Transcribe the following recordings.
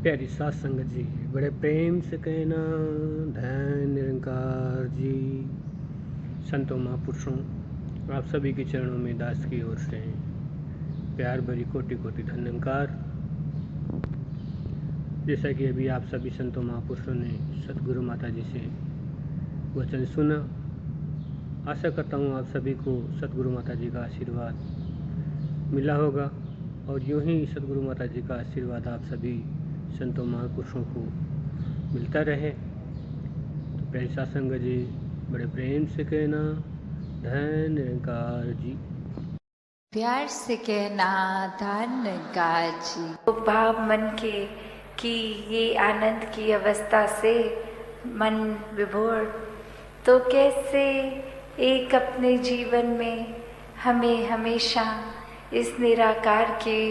प्यारी सात संगत जी, बड़े प्रेम से कहना धन निरंकार जी, संतों महापुरुषों, आप सभी के चरणों में दास की ओर से प्यार भरी कोटि कोटि धन्यवाद। जैसा कि अभी आप सभी संतों महापुरुषों ने सतगुरु माता जी से वचन सुना, आशा करता हूँ आप सभी को सतगुरु माता जी का आशीर्वाद मिला होगा और यूं ही सतगुरु माता जी का आशीर्वाद आप सभी संतों महापुरुषों को मिलता रहे। तो प्यारी सत्संग जी, बड़े प्रेम से कहना धन निरंकार जी। प्यार से कहना धन्यवाद जी। तो भाव मन के कि ये आनंद की अवस्था से मन विभोर, तो कैसे एक अपने जीवन में हमें हमेशा इस निराकार के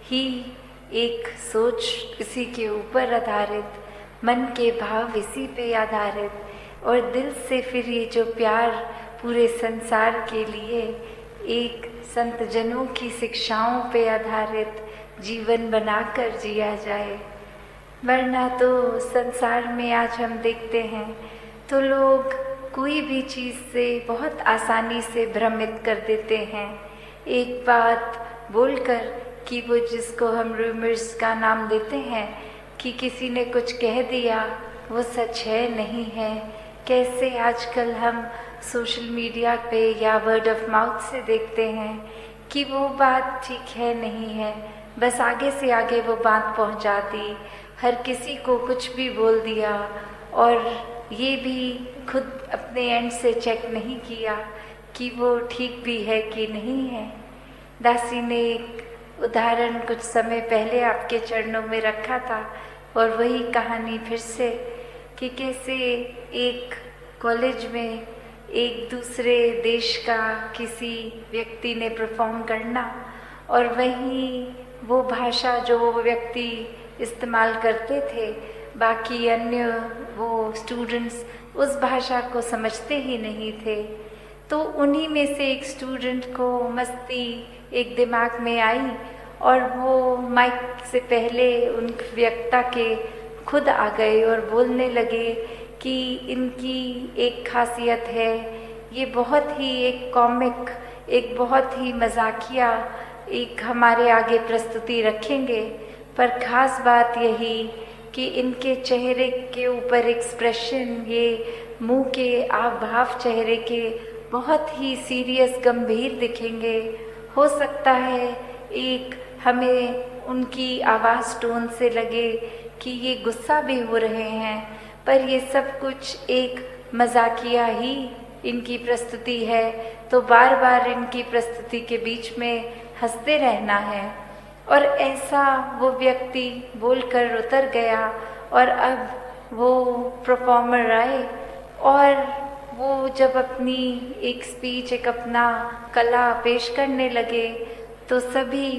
ही एक सोच इसी के ऊपर आधारित, मन के भाव इसी पे आधारित और दिल से फिर ये जो प्यार पूरे संसार के लिए एक संत जनों की शिक्षाओं पे आधारित जीवन बनाकर जिया जाए। वरना तो संसार में आज हम देखते हैं तो लोग कोई भी चीज़ से बहुत आसानी से भ्रमित कर देते हैं। एक बात बोलकर कि वो जिसको हम रूमर्स का नाम देते हैं कि किसी ने कुछ कह दिया वो सच है नहीं है। कैसे आजकल हम सोशल मीडिया पे या वर्ड ऑफ माउथ से देखते हैं कि वो बात ठीक है नहीं है, बस आगे से आगे वो बात पहुंचा दी, हर किसी को कुछ भी बोल दिया और ये भी खुद अपने एंड से चेक नहीं किया कि वो ठीक भी है कि नहीं है। दासी ने एक उदाहरण कुछ समय पहले आपके चरणों में रखा था और वही कहानी फिर से कि कैसे एक कॉलेज में एक दूसरे देश का किसी व्यक्ति ने परफॉर्म करना और वहीं वो भाषा जो वो व्यक्ति इस्तेमाल करते थे, बाकी अन्य वो स्टूडेंट्स उस भाषा को समझते ही नहीं थे। तो उन्हीं में से एक स्टूडेंट को मस्ती एक दिमाग में आई और वो माइक से पहले उन वक्ता के खुद आ गए और बोलने लगे कि इनकी एक खासियत है, ये बहुत ही एक कॉमिक, एक बहुत ही मजाकिया एक हमारे आगे प्रस्तुति रखेंगे, पर ख़ास बात यही कि इनके चेहरे के ऊपर एक्सप्रेशन, ये मुंह के आव भाव चेहरे के बहुत ही सीरियस गंभीर दिखेंगे। हो सकता है एक हमें उनकी आवाज़ टोन से लगे कि ये गुस्सा भी हो रहे हैं, पर ये सब कुछ एक मजाकिया ही इनकी प्रस्तुति है, तो बार बार इनकी प्रस्तुति के बीच में हंसते रहना है। और ऐसा वो व्यक्ति बोलकर उतर गया और अब वो परफॉर्मर आए और वो जब अपनी एक स्पीच, एक अपना कला पेश करने लगे तो सभी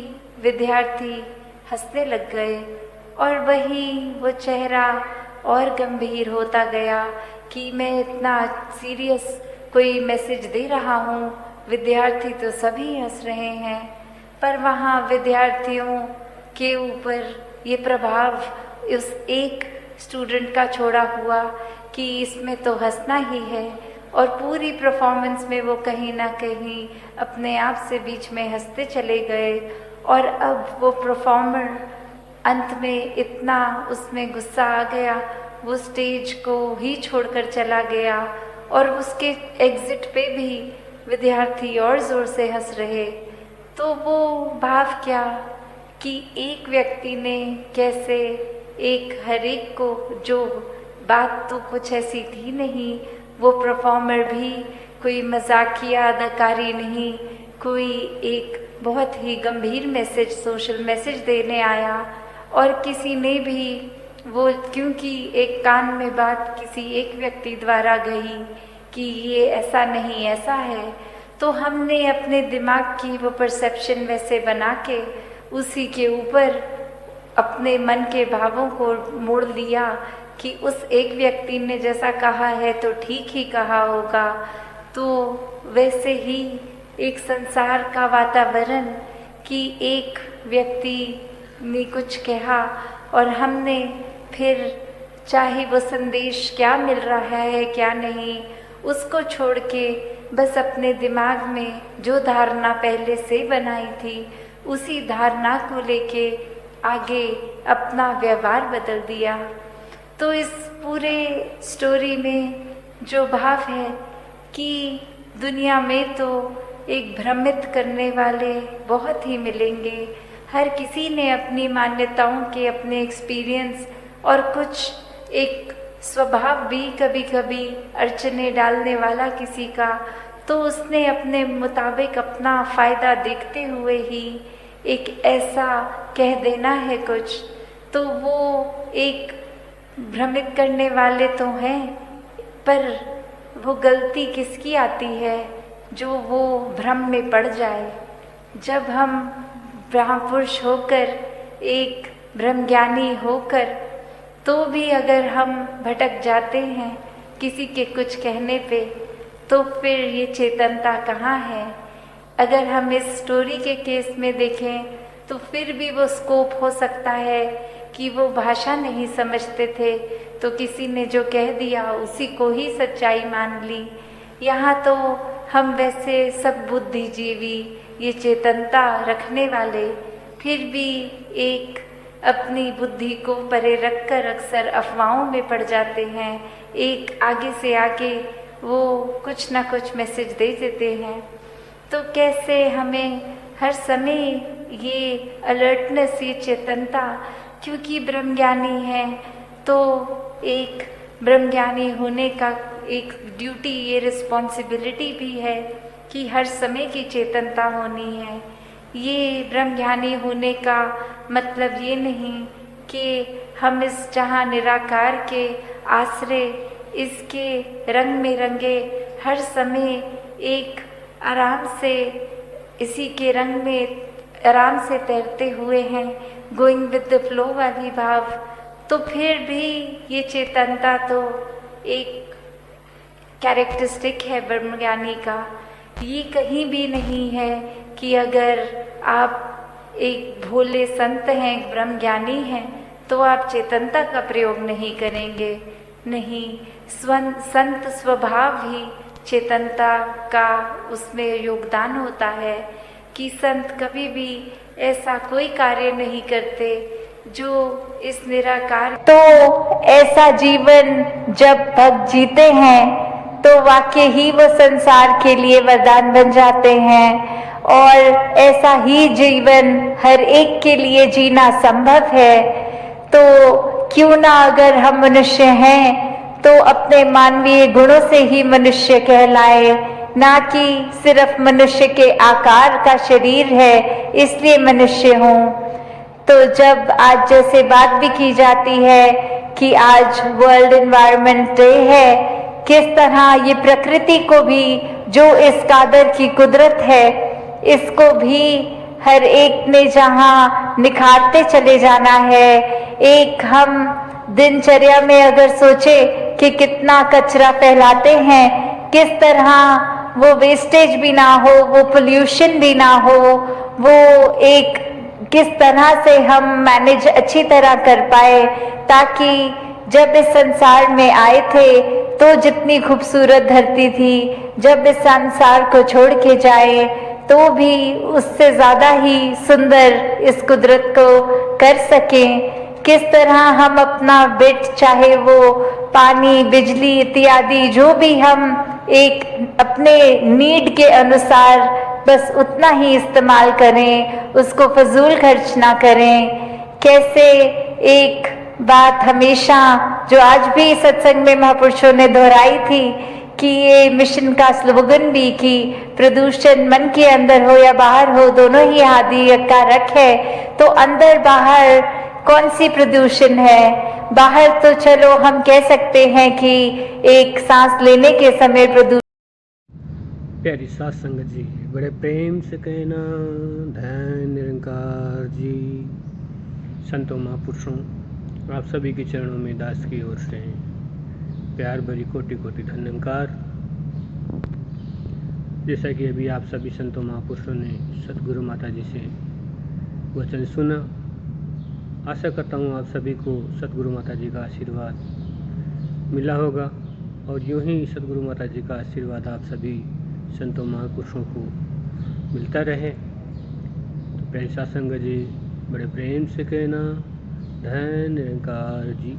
विद्यार्थी हंसने लग गए और वही वो चेहरा और गंभीर होता गया कि मैं इतना सीरियस कोई मैसेज दे रहा हूँ, विद्यार्थी तो सभी हंस रहे हैं, पर वहाँ विद्यार्थियों के ऊपर ये प्रभाव उस एक स्टूडेंट का छोड़ा हुआ कि इसमें तो हंसना ही है और पूरी परफॉर्मेंस में वो कहीं ना कहीं अपने आप से बीच में हंसते चले गए और अब वो परफॉर्मर अंत में इतना उसमें गुस्सा आ गया, वो स्टेज को ही छोड़कर चला गया और उसके एग्जिट पे भी विद्यार्थी और ज़ोर से हंस रहे। तो वो भाव क्या कि एक व्यक्ति ने कैसे एक हर एक को, जो बात तो कुछ ऐसी थी नहीं, वो परफॉर्मर भी कोई मजाकिया अदाकारी नहीं, कोई एक बहुत ही गंभीर मैसेज, सोशल मैसेज देने आया और किसी ने भी वो, क्योंकि एक कान में बात किसी एक व्यक्ति द्वारा गई कि ये ऐसा नहीं ऐसा है, तो हमने अपने दिमाग की वो परसेप्शन वैसे बना के उसी के ऊपर अपने मन के भावों को मोड़ लिया कि उस एक व्यक्ति ने जैसा कहा है तो ठीक ही कहा होगा। तो वैसे ही एक संसार का वातावरण कि एक व्यक्ति ने कुछ कहा और हमने फिर चाहे वो संदेश क्या मिल रहा है क्या नहीं, उसको छोड़ के बस अपने दिमाग में जो धारणा पहले से बनाई थी उसी धारणा को लेके आगे अपना व्यवहार बदल दिया। तो इस पूरे स्टोरी में जो भाव है कि दुनिया में तो एक भ्रमित करने वाले बहुत ही मिलेंगे। हर किसी ने अपनी मान्यताओं के अपने एक्सपीरियंस और कुछ एक स्वभाव भी कभी कभी अड़चने डालने वाला किसी का, तो उसने अपने मुताबिक अपना फ़ायदा देखते हुए ही एक ऐसा कह देना है कुछ, तो वो एक भ्रमित करने वाले तो हैं, पर वो गलती किसकी आती है जो वो भ्रम में पड़ जाए। जब हम ब्रह्मपुरुष होकर एक ब्रह्मज्ञानी होकर तो भी अगर हम भटक जाते हैं किसी के कुछ कहने पे, तो फिर ये चेतनता कहाँ है। अगर हम इस स्टोरी के केस में देखें तो फिर भी वो स्कोप हो सकता है कि वो भाषा नहीं समझते थे तो किसी ने जो कह दिया उसी को ही सच्चाई मान ली। यहाँ तो हम वैसे सब बुद्धिजीवी, ये चेतनता रखने वाले, फिर भी एक अपनी बुद्धि को परे रखकर अक्सर अफवाहों में पड़ जाते हैं। एक आगे से आगे वो कुछ ना कुछ मैसेज दे देते हैं। तो कैसे हमें हर समय ये अलर्टनेस, ये चेतनता, क्योंकि ब्रह्मज्ञानी है तो एक ब्रह्मज्ञानी होने का एक ड्यूटी, ये रिस्पॉन्सिबिलिटी भी है कि हर समय की चेतनता होनी है। ये ब्रह्मज्ञानी होने का मतलब ये नहीं कि हम इस जहाँ निराकार के आश्रय, इसके रंग में रंगे हर समय एक आराम से इसी के रंग में आराम से तैरते हुए हैं, गोइंग विद द फ्लो वाली भाव। तो फिर भी ये चेतनता तो एक कैरेक्टरिस्टिक है ब्रह्मज्ञानी का। ये कहीं भी नहीं है कि अगर आप एक भोले संत हैं, एक ब्रह्मज्ञानी हैं, तो आप चेतनता का प्रयोग नहीं करेंगे। नहीं, संत स्वभाव ही चेतनता का उसमें योगदान होता है कि संत कभी भी ऐसा कोई कार्य नहीं करते जो इस निराकार। तो ऐसा जीवन जब भक्त जीते हैं तो वाकई ही वो संसार के लिए वरदान बन जाते हैं, और ऐसा ही जीवन हर एक के लिए जीना संभव है। तो क्यों ना, अगर हम मनुष्य हैं तो अपने मानवीय गुणों से ही मनुष्य कहलाए, ना कि सिर्फ मनुष्य के आकार का शरीर है इसलिए मनुष्य हूँ। तो जब आज जैसे बात भी की जाती है कि आज वर्ल्ड एनवायरनमेंट डे है, किस तरह ये प्रकृति को भी, जो इस कादर की कुदरत है, इसको भी हर एक ने जहाँ निखारते चले जाना है। एक हम दिनचर्या में अगर सोचे कि कितना कचरा फैलाते हैं, किस तरह वो वेस्टेज भी ना हो, वो पोल्यूशन भी ना हो, वो एक किस तरह से हम मैनेज अच्छी तरह कर पाए, ताकि जब इस संसार में आए थे तो जितनी खूबसूरत धरती थी, जब इस संसार को छोड़ के जाए तो भी उससे ज़्यादा ही सुंदर इस कुदरत को कर सकें। किस तरह हम अपना बिट, चाहे वो पानी, बिजली इत्यादि, जो भी हम एक अपने नीड के अनुसार बस उतना ही इस्तेमाल करें, उसको फजूल खर्च ना करें। कैसे एक बात हमेशा, जो आज भी सत्संग में महापुरुषों ने दोहराई थी कि ये मिशन का स्लोगन भी, कि प्रदूषण मन के अंदर हो या बाहर हो, दोनों ही हानिकारक है। तो अंदर बाहर कौन सी प्रदूषण है? बाहर तो चलो हम कह सकते हैं कि एक सांस लेने के समय प्रदूषण। प्यारी सात संगत जी, बड़े प्रेम से कहना धन निरंकार जी, संतों महापुरुषों, आप सभी के चरणों में दास की ओर से प्यार भरी कोटि कोटि धन्यवाद। जैसा कि अभी आप सभी संतों महापुरुषों ने सतगुरु माता जी से वचन सुना, आशा करता हूँ आप सभी को सतगुरु माता जी का आशीर्वाद मिला होगा और यूं ही सतगुरु माता जी का आशीर्वाद आप सभी संतों महापुरुषों को मिलता रहे। तो प्रेम सासंग जी बड़े प्रेम से कहना, धन निरंकार जी।